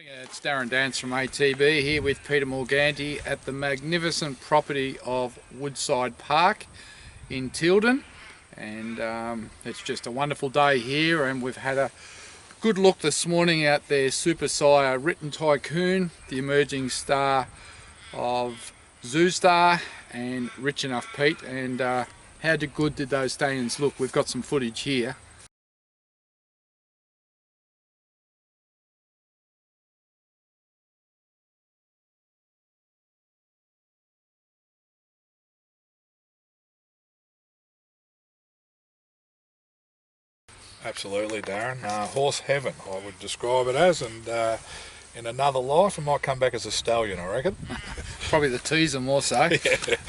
It's Darren Dance from ATB here with Peter Morganti at the magnificent property of Woodside Park in Tilden, and it's just a wonderful day here, and we've had a good look this morning at their Super Sire Written Tycoon, the emerging star of Zoo Star and Rich Enough Pete, and how good did those stallions look? We've got some footage here. Absolutely, Darren. Horse heaven, I would describe it as, and in another life, I might come back as a stallion, I reckon. Probably the teaser more so.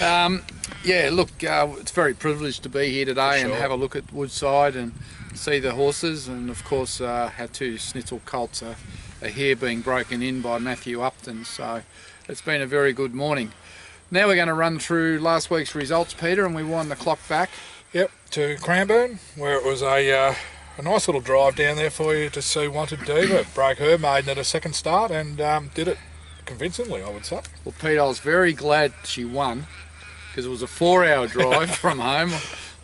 Yeah, look, it's very privileged to be here today and have a look at Woodside and see the horses, and of course our two Snitzel colts are here being broken in by Matthew Upton, so it's been a very good morning. Now we're going to run through last week's results, Peter, and we wind the clock back. Yep, to Cranbourne, where it was a nice little drive down there for you to see Wanted Diva. Broke her maiden at a second start and did it convincingly, I would say. Well, Pete, I was very glad she won because it was a 4-hour drive from home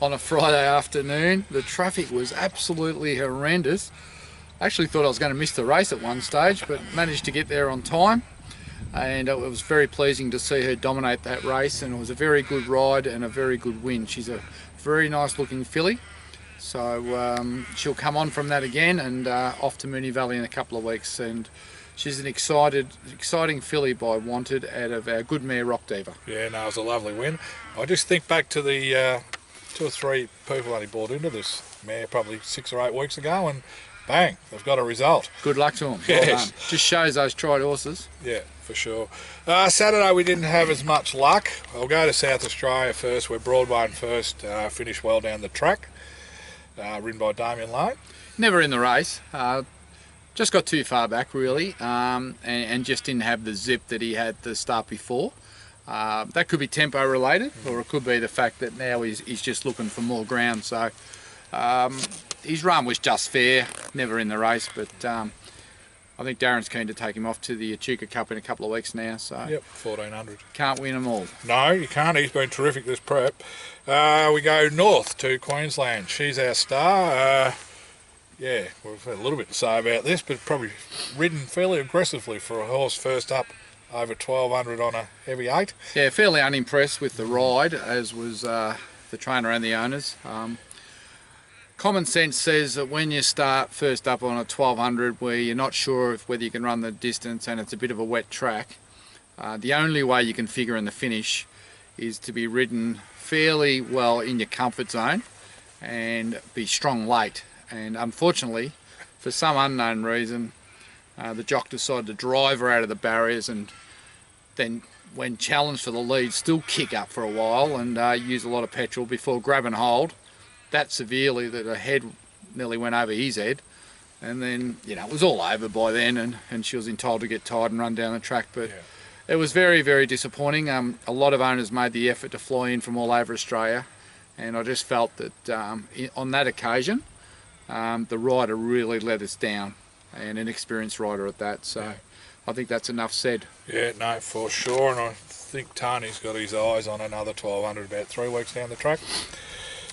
on a Friday afternoon. The traffic was absolutely horrendous. I actually thought I was going to miss the race at one stage, but managed to get there on time. And it was very pleasing to see her dominate that race, and it was a very good ride and a very good win. She's a very nice looking filly, so she'll come on from that again and off to Moonee Valley in a couple of weeks, and she's an exciting filly by Wanted out of our good mare Rock Diva. Yeah, no, it was a lovely win. I just think back to the 2 or 3 people only bought into this mare probably 6 or 8 weeks ago, and bang, they've got a result. Good luck to them. Yes. Well done. Just shows those tried horses. Yeah, for sure. Saturday we didn't have as much luck. I'll go to South Australia first, where Broadway first finished well down the track, ridden by Damien Lane. Never in the race. Just got too far back really, and just didn't have the zip that he had the start before. That could be tempo related, or it could be the fact that now he's just looking for more ground. So his run was just fair, never in the race, but I think Darren's keen to take him off to the Echuca Cup in a couple of weeks now. So yep, 1400. Can't win them all. No, you can't. He's been terrific this prep. We go north to Queensland. She's our star. Yeah, we've had a little bit to say about this, but probably ridden fairly aggressively for a horse first up over 1200 on a heavy 8. Yeah, fairly unimpressed with the ride, as was the trainer and the owners. Common sense says that when you start first up on a 1200 where you're not sure whether you can run the distance and it's a bit of a wet track, the only way you can figure in the finish is to be ridden fairly well in your comfort zone and be strong late. And unfortunately, for some unknown reason, the jock decided to drive her out of the barriers, and then when challenged for the lead, still kick up for a while and use a lot of petrol before grabbing hold that severely that her head nearly went over his head, and then it was all over by then, and she was entitled to get tired and run down the track. But it was very, very disappointing. A lot of owners made the effort to fly in from all over Australia, and I just felt that on that occasion the rider really let us down, and an experienced rider at that. So I think that's enough said. Yeah, no, for sure, and I think Tony's got his eyes on another 1200 about 3 weeks down the track.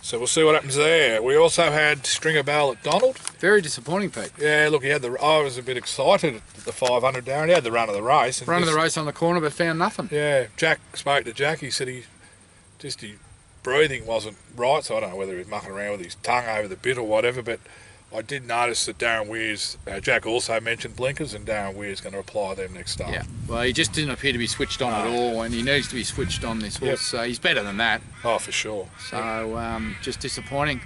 So we'll see what happens there. We also had Stringer Bell at Donald. Very disappointing, Pete. Yeah, look, I was a bit excited at the 500 Darren. He had the run of the race. Run of the race on the corner, but found nothing. Yeah, Jack spoke to Jack. He said his breathing wasn't right, so I don't know whether he was mucking around with his tongue over the bit or whatever, but I did notice that Darren Weir's, Jack also mentioned blinkers, and Darren Weir's going to apply them next start. Yeah, well, he just didn't appear to be switched on at all, and he needs to be switched on this horse. So he's better than that. Oh, for sure. So just disappointing.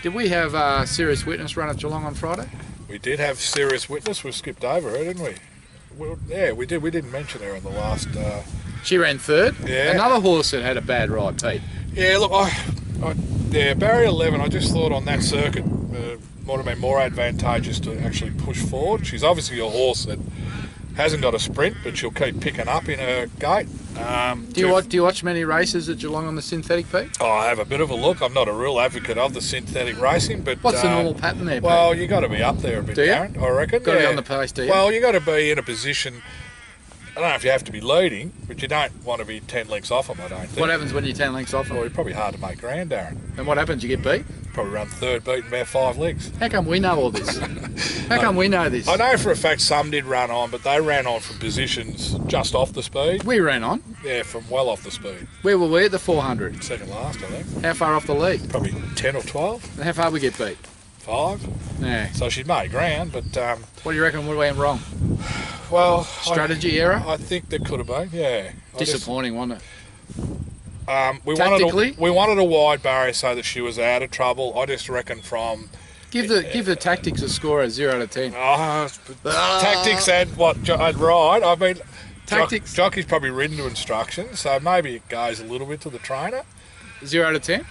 Did we have Serious Witness run at Geelong on Friday? We did have Serious Witness. We skipped over her, didn't we? Well, yeah, we did. We didn't mention her in the last. She ran third. Yeah. Another horse that had a bad ride, Pete. Yeah, look, barrier 11. I just thought on that circuit might have been more advantageous to actually push forward. She's obviously a horse that Hasn't got a sprint, but she'll keep picking up in her gait. Do you watch many races at Geelong on the synthetic, Pete? Oh, I have a bit of a look. I'm not a real advocate of the synthetic racing, but What's the normal pattern there, Pete? well, you got to be up there a bit, Do you? Darren, I reckon. Got to be on the pace, do you? Well, you got to be in a position. I don't know if you have to be leading, but you don't want to be 10 lengths off them, I don't think. What happens when you're 10 lengths off? Well, you're probably hard to make ground, Darren. And what happens? You get beat? Probably run third, beaten about 5 legs. How come we know all this? How come we know this? I know for a fact some did run on, but they ran on from positions just off the speed. We ran on. Yeah, from well off the speed. Where were we at the 400? Second last, I think. How far off the lead? Probably 10 or 12, And how far we get beat? 5. Yeah. So she'd made ground, but What do you reckon we went wrong? well, Strategy error? I think there could have been. Yeah. Disappointing, wasn't it? We wanted a wide barrier so that she was out of trouble. I just reckon from Give the tactics a score of 0 to 10. tactics and I'd ride. I mean, Tactics. Jockey's probably ridden to instructions, so maybe it goes a little bit to the trainer. 0 to 10?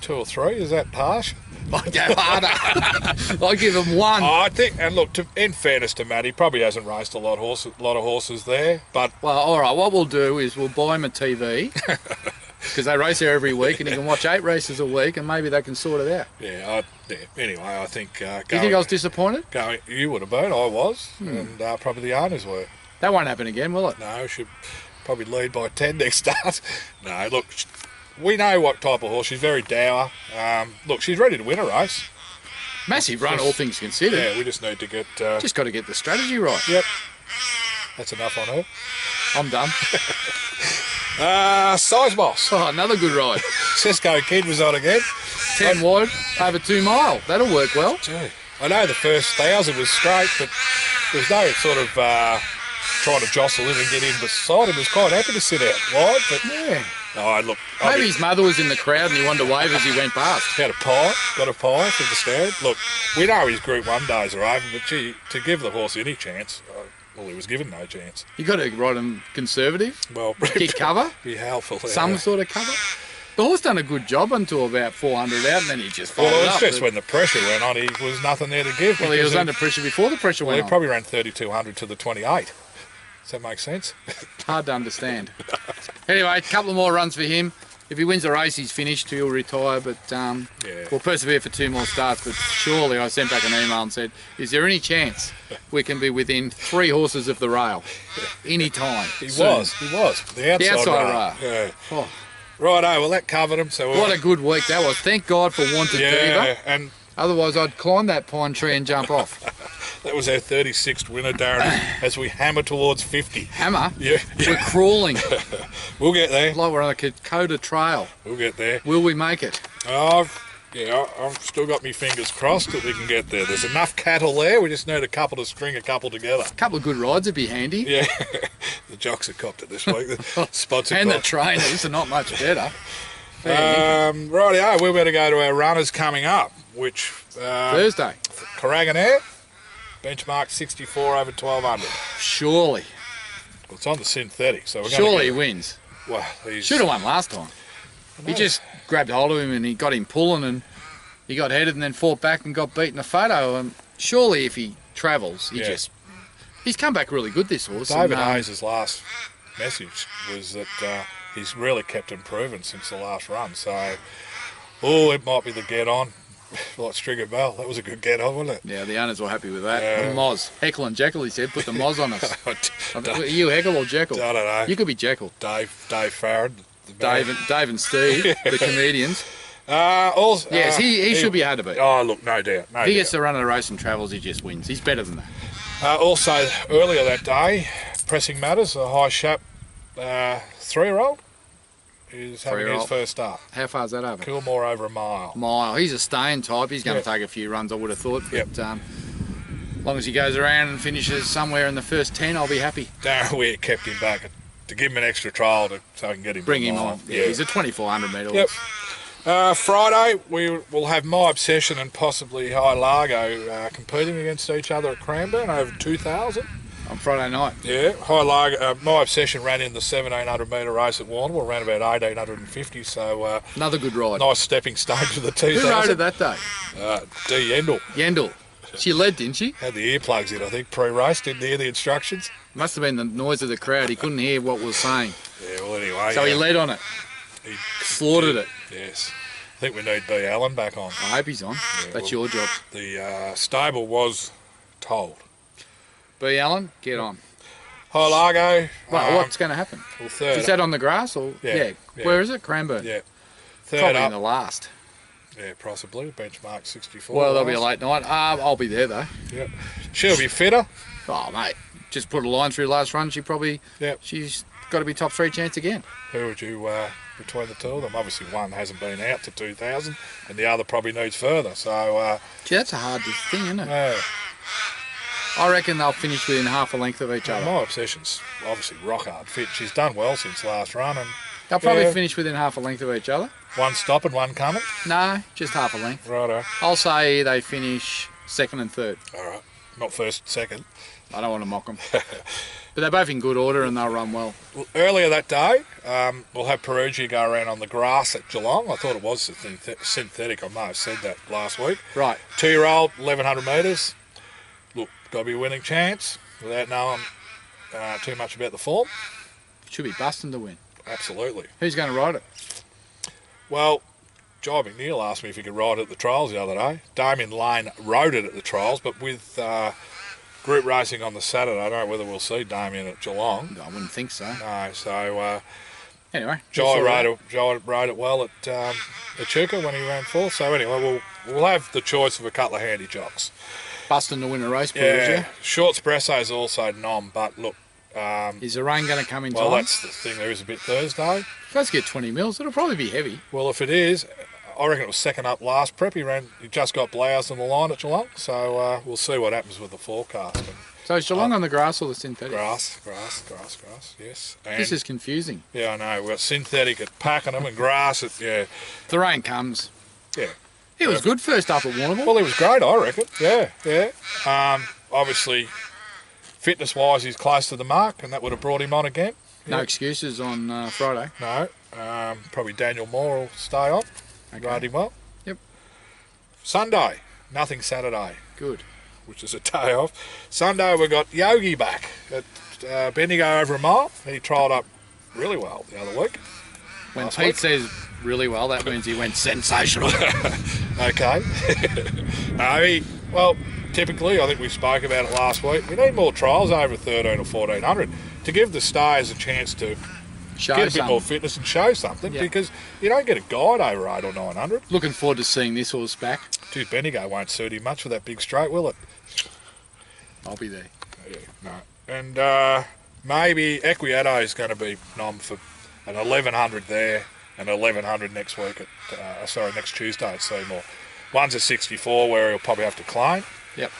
2 or 3, is that harsh? I go harder. I give him 1. I think, and look, in fairness to Matt, he probably hasn't raced a lot of horses there, but Well, all right. What we'll do is we'll buy him a TV because they race there every week, and he can watch 8 races a week, and maybe they can sort it out. anyway, I think. Do you think I was disappointed? You would have been, I was, and probably the owners were. That won't happen again, will it? No, should probably lead by 10 next start. No, look, we know what type of horse. She's very dour. Look, she's ready to win a race. Massive run, all things considered. Yeah, we just need to get. Just got to get the strategy right. Yep. That's enough on her. I'm done. Size Boss. Oh, another good ride. Cisco Kid was on again. 10 wide, over 2 mile. That'll work well. Gee, I know the first 1,000 was straight, but there was no sort of trying to jostle in and get in beside him. He was quite happy to sit out wide, but Yeah. oh, look. Maybe his mother was in the crowd and he wanted to wave as he went past. Got a pie from the stand. Look, we know his Group 1 days are over, but gee, to give the horse any chance, well, he was given no chance. You got to ride him conservative, Well, kick cover, be helpful. some sort of cover. The horse done a good job until about 400 out, and then he just followed Well, it's up. just when the pressure went on, he was nothing there to give. Well, he because was under pressure before the pressure Well, went he on. probably ran 3,200 to the 28. Does that make sense? Hard to understand. Anyway, a couple of more runs for him. If he wins the race, he's finished. He'll retire, but we'll persevere for 2 more starts. But surely, I sent back an email and said, is there any chance we can be within 3 horses of the rail any time? He was. The outside rail. Yeah. Oh, Righto, well, that covered him. So what a good week that was. Thank God for Wanted Diva. And Otherwise, I'd climb that pine tree and jump off. that was our 36th winner, Darren, as we hammer towards 50. Hammer? Yeah. We're crawling We'll get there. like we're on a Dakota trail. We'll get there. Will we make it? I've still got my fingers crossed that we can get there. There's enough cattle there. We just need a couple to string a couple together. A couple of good rides would be handy. Yeah. The jocks have copped it this week. The spots have And the copped. trainers are not much better. Rightio, we're going to go to our runners coming up, which Thursday. Carraganair, benchmark 64 over 1200. Surely. Well, it's on the synthetic, so we're going Surely he to wins. Well, he's Should have won last time. He just grabbed hold of him and he got him pulling and he got headed and then fought back and got beaten a photo. And surely if he travels, he's come back really good, this horse. David and, Hayes' last message was that he's really kept improving since the last run. So, it might be the get on. Like Stringer Bell, that was a good get on, wasn't it? Yeah, the owners were happy with that. Yeah. The Moz. Heckle and Jekyll, he said, put the Moz on us. Are you Heckle or Jekyll? I don't know. You could be Jekyll. Dave Farron. the man. Dave and Steve, the comedians. Also, Yes, he should be hard to beat. Oh, look, no doubt. If he gets to run at a race and travels, he just wins. He's better than that. Also, earlier that day, Pressing Matters, a high shap 3-year-old, is having his 3-year-old. first start. How far is that over? Kilmore over a mile. He's a staying type. He's going to take a few runs, I would have thought. Yep. But as long as he goes around and finishes somewhere in the first 10, I'll be happy. Darren Weir kept him back to give him an extra trial so I can get him. Bring to him mile. on. Yeah, he's a 2,400 metre Yep. horse. Friday, we will have My Obsession and possibly High Largo competing against each other at Cranbourne over 2,000. On Friday night. Yeah, High Largo. My Obsession ran in the 1,700 metre race at Warrnambool, ran about 1,850. So Another good ride. nice stepping stone to the 2,000. Who rode it that day? D. Yendall. Yendall. She led, didn't she? Had the earplugs in, I think, pre-race. Didn't hear the instructions. Must have been the noise of the crowd. He couldn't hear what was saying. Yeah, well, anyway. So he led on it. He Slaughtered it. Yes. I think we need B. Allen back on. I hope he's on. Yeah, That's your job. The stable was told. B. Allen, get on. High Largo. Well, what's going to happen? Well, third. Is that on the grass or? Yeah. Where is it? Cranbourne. Yeah. Third Probably up. in the last. Yeah, possibly. Benchmark 64. Well, there'll be a late night. I'll be there though. Yep. She'll be fitter. Oh mate, just put a line through last run. She's got to be top 3 chance again. Who would you, between the two of them? Obviously one hasn't been out to 2,000 and the other probably needs further. So, Gee, that's a hard thing, isn't it? yeah. I reckon they'll finish within half a length of each other. My obsession's obviously rock hard fit. She's done well since last run and They'll probably finish within half a length of each other. one stop and one coming. No, just half a length. Righto. I'll say they finish second and third. All right. Not first, second. I don't want to mock them. But they're both in good order and they'll run well. Well, earlier that day, we'll have Perugia go around on the grass at Geelong. I thought it was synthetic. I may have said that last week. Right. 2-year-old, 1,100 metres. Look, got to be a winning chance without knowing too much about the form. Should be busting to win. Absolutely. Who's going to ride it? Well, Jai McNeil asked me if he could ride it at the trials the other day. Damien Lane rode it at the trials, but with group racing on the Saturday, I don't know whether we'll see Damien at Geelong. I wouldn't think so. No, so Anyway. Jai rode it well at Echuca when he ran fourth. So anyway, we'll have the choice of a couple of handy jocks. Busting to win a race, Yeah, Perugia. Short Espresso is also nom, but look. Is the rain going to come in Well, time? that's the thing. There is a bit Thursday. Let's get 20 mils. It'll probably be heavy. Well, if it is, I reckon it was second up last prep. He just got Blouse on the line at Geelong. So we'll see what happens with the forecast. And So is Geelong on the grass or the synthetic? grass, yes. And, This is confusing. yeah, I know. We've got synthetic at Pakenham and grass at, yeah. The rain comes. Yeah. He was good first up at Warrnambool. Well, he was great, I reckon. Yeah. Obviously, fitness-wise, he's close to the mark, and that would have brought him on again. No Yeah. excuses on Friday. No. Probably Daniel Moore will stay on. Okay. Ride him well. Yep. Sunday, nothing Saturday, Good. which is a day off. Sunday, we've got Yogi back at Bendigo over a mile. He trialled up really well the other week. When Last Pete week. says really well, that means he went sensational. Okay. Well, typically, I think we spoke about it last week, we need more trials over 1,300 or 1,400 to give the stayers a chance to Show get a bit some. more fitness and show something, Yeah. because you don't get a guide over 8 or 900. Looking forward to seeing this horse back. Geez, Bendigo won't suit him much with that big straight, will it? I'll be there. Yeah, no. And maybe Equiato is going to be nom for an 1,100 there and 1,100 next week next Tuesday at Seymour. One's at 64 where he'll probably have to claim. Yep.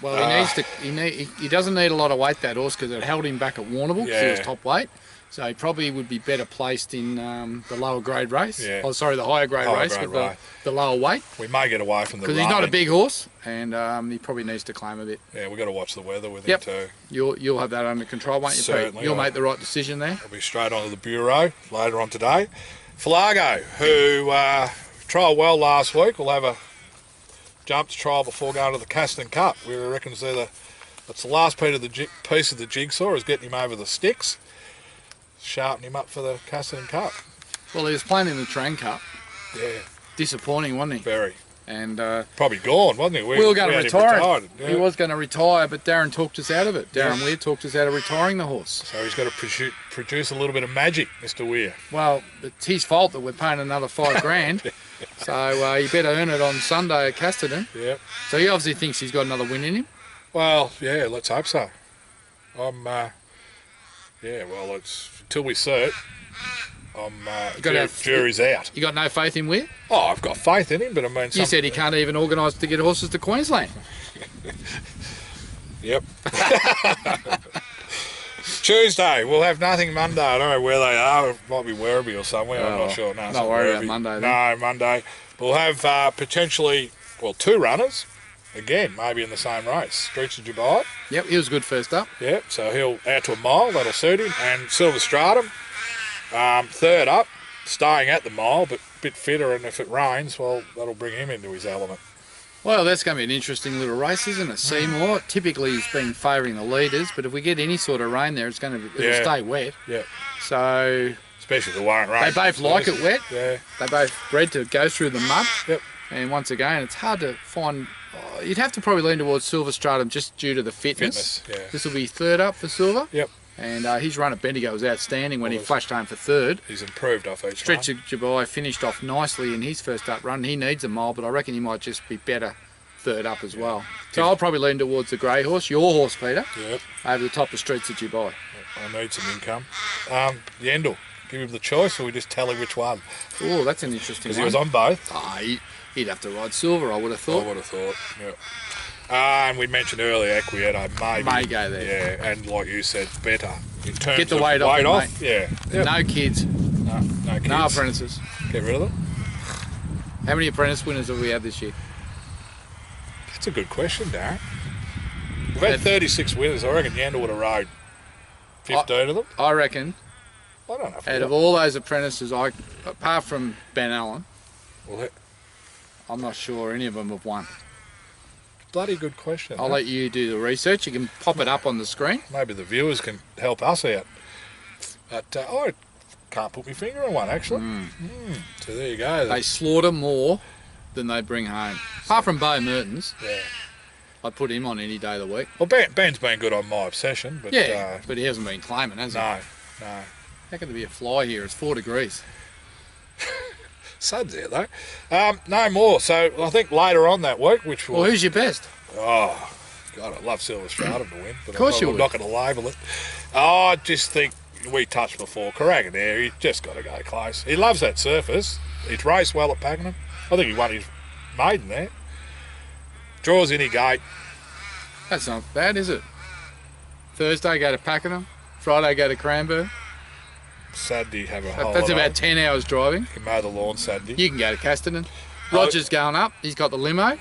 Well, he needs to. He doesn't need a lot of weight, that horse, because it held him back at Warrnambool because he was Yeah. top weight. So he probably would be better placed in the lower grade race. Yeah. Oh, sorry, the higher grade Higher race grade with race. the lower weight, We may get away from the because he's not a rain. big horse, and he probably needs to claim a bit. Yeah, we've got to watch the weather with Yep. him too. You'll have that under control, won't you, Pete? Certainly, You'll I- make the right decision there. I'll be straight onto the bureau later on today. Flago, who trialled well last week, will have a jump to trial before going to the Caston Cup. We reckon that's the last piece of the jigsaw, is getting him over the sticks, sharpen him up for the Caston Cup. Well, he was playing in the Train Cup. Yeah, Disappointing, wasn't he? very. And Probably gone, wasn't he? we were going to had him retire retired, him. yeah. He was going to retire, but Darren talked us out of it. Darren Yeah. Weir talked us out of retiring the horse. So he's got to produce a little bit of magic, Mr. Weir. Well, it's his fault that we're paying another $5,000. So he better earn it on Sunday at Casterton. Yeah. So he obviously thinks he's got another win in him. Well, yeah, let's hope so. It's until we see it. gotta have- Jury's out. You got no faith in Weir? Oh, I've got faith in him, but I mean, You said he can't even organise to get horses to Queensland. Yep. Tuesday, we'll have nothing Monday. I don't know where they are. It might be Werribee or somewhere. I'm Oh, not sure. No, it's not worry about Werribee. Monday then. No, Monday. We'll have potentially, two runners. Again, maybe in the same race. Streets of Dubai. Yep, he was good first up. Yep, so he'll out to a mile. That'll suit him. And Silver Stratum, third up, staying at the mile, but a bit fitter. And if it rains, well, that'll bring him into his element. Well, that's going to be an interesting little race, isn't it? Seymour typically has been favouring the leaders, but if we get any sort of rain there, it'll stay wet. Yeah. So Especially the Warrant race. they both like it wet. Yeah. They both bred to go through the mud. Yep. And once again, it's hard to find. You'd have to probably lean towards Silver Stratum just due to the fitness. Yeah. This will be third up for Silver. Yep. And his run at Bendigo was outstanding when he flashed home for third. He's improved off each Stretch of Dubai finished off nicely in his first up run. He needs a mile, but I reckon he might just be better third up as well. So I'll probably lean towards the grey horse, your horse, Peter, Yep. over the top of Streets of Dubai. I need some income. Yendel, give him the choice, or we just tell him which one? Oh, that's an interesting one. Because he was on both. He'd have to ride Silver, I would have thought. I would have thought, yeah. And we mentioned earlier, Equieto May go there. Yeah, and like you said, better in terms Get the of weight off him, mate. Yeah. Yep. No kids, No kids. no apprentices. Get rid of them. How many apprentice winners have we had this year? That's a good question, Darren. We've had 36 winners. I reckon Yandel would have rode 15 of them. I reckon, I don't know. out of all those apprentices, apart from Ben Allen, Well, I'm not sure any of them have won. bloody good question. I'll let you do the research. You can pop it up on the screen. Maybe the viewers can help us out. But I can't put my finger on one, actually. So there you go. They slaughter more than they bring home. Apart from Bo Mertens, Yeah. I'd put him on any day of the week. Well, Ben's been good on my obsession, but Yeah, but he hasn't been claiming, has he? no. How can there be a fly here? It's 4 degrees. Sun's out though. No more. So I think later on that week, which will. Well, who's your best? Oh, God, I'd love Silver Stratum to win, but Of course you I'm would. not going to label it. Oh, I just think we touched before. Carragher there, he's just got to go close. He loves that surface. He's raced well at Pakenham. I think he won his maiden there. Draws any gate. That's not bad, is it? Thursday, go to Pakenham. Friday, go to Cranbourne. Saturday, have a whole That's lot about of, 10 hours driving. you can mow the lawn Saturday. You can go to Casterton. Roger's going up. He's got the limo.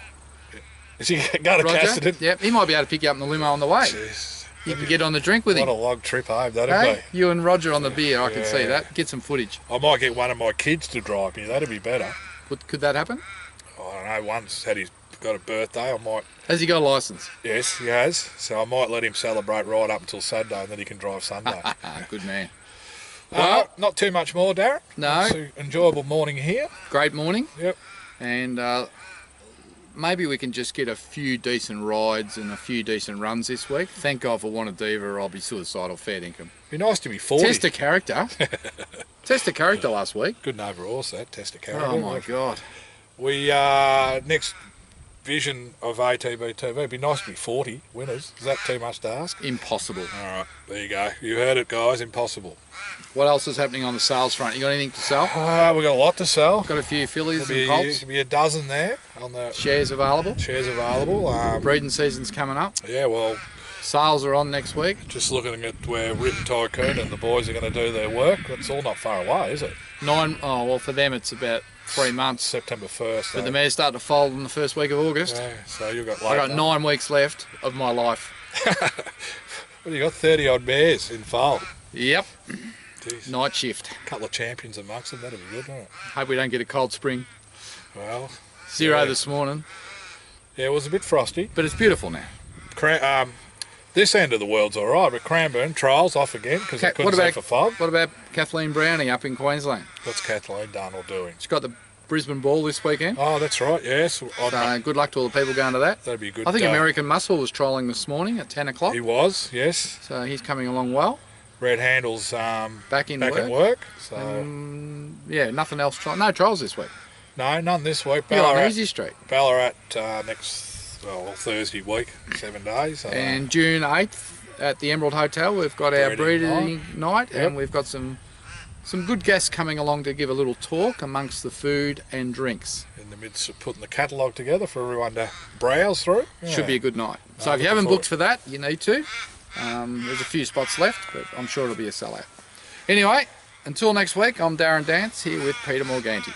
Is he going to Roger. Casterton? Yep, he might be able to pick you up in the limo on the way. Jeez. You can get on the drink with What him. a long trip home that'd Hey, be. you and Roger on the beer, I can see Yeah. that. Get some footage. I might get one of my kids to drive me. That'd be better. Could that happen? I don't know. One's got a birthday. I might. Has he got a licence? Yes, he has. So I might let him celebrate right up until Saturday, and then he can drive Sunday. Good man. Well, not too much more, Darren. No. It's an enjoyable morning here. Great morning. Yep. And maybe we can just get a few decent rides and a few decent runs this week. Thank God for Wanna Diva or I'll be suicidal fair income. Be nice to be 40. Test a character. Test a character last week. Good name for horse, that. Test a character. Oh my God. We, next vision of ATB-TV, it'd be nice to be 40 winners. Is that too much to ask? Impossible. All right, there you go. You heard it, guys. Impossible. What else is happening on the sales front? You got anything to sell? We've got a lot to sell. Got a few fillies and There'll colts. be a dozen there on the Shares available. shares available. Breeding season's coming up. Yeah, well, Sales are on next week. just looking at where Written Tycoon and the boys are going to do their work, that's all not far away, is it? Well, for them it's about 3 months. September 1st. But the mares start to fold in the first week of August. Yeah, so you've got I got 9 weeks left of my life. Well, you got 30 odd mares in foal. Yep. Jeez. Night shift. A couple of champions amongst them, that'd be good, wouldn't it? Hope we don't get a cold spring. Well, 0 yeah. this morning. Yeah, it was a bit frosty. But it's beautiful now. This end of the world's all right, but Cranbourne trials off again because they couldn't say for fob. What about Kathleen Browning up in Queensland? What's Kathleen done or doing? She's got the Brisbane Ball this weekend. Oh, that's right, yes. So good luck to all the people going to that. That'd be a good. I think American Muscle was trolling this morning at 10 o'clock. He was, yes. So he's coming along well. Red Handle's Back in back work. at work. So Yeah, nothing else. No trials this week. no, none this week. You're on Ballarat, Easy Street. Ballarat Thursday week, 7 days. And June 8th at the Emerald Hotel, we've got our breeding night, Yep. and we've got some good guests coming along to give a little talk amongst the food and drinks. in the midst of putting the catalogue together for everyone to browse through. Should be a good night. So if you looking haven't forward. booked for that, you need to. There's a few spots left, but I'm sure it'll be a sellout. Anyway, until next week, I'm Darren Dance here with Peter Morganti.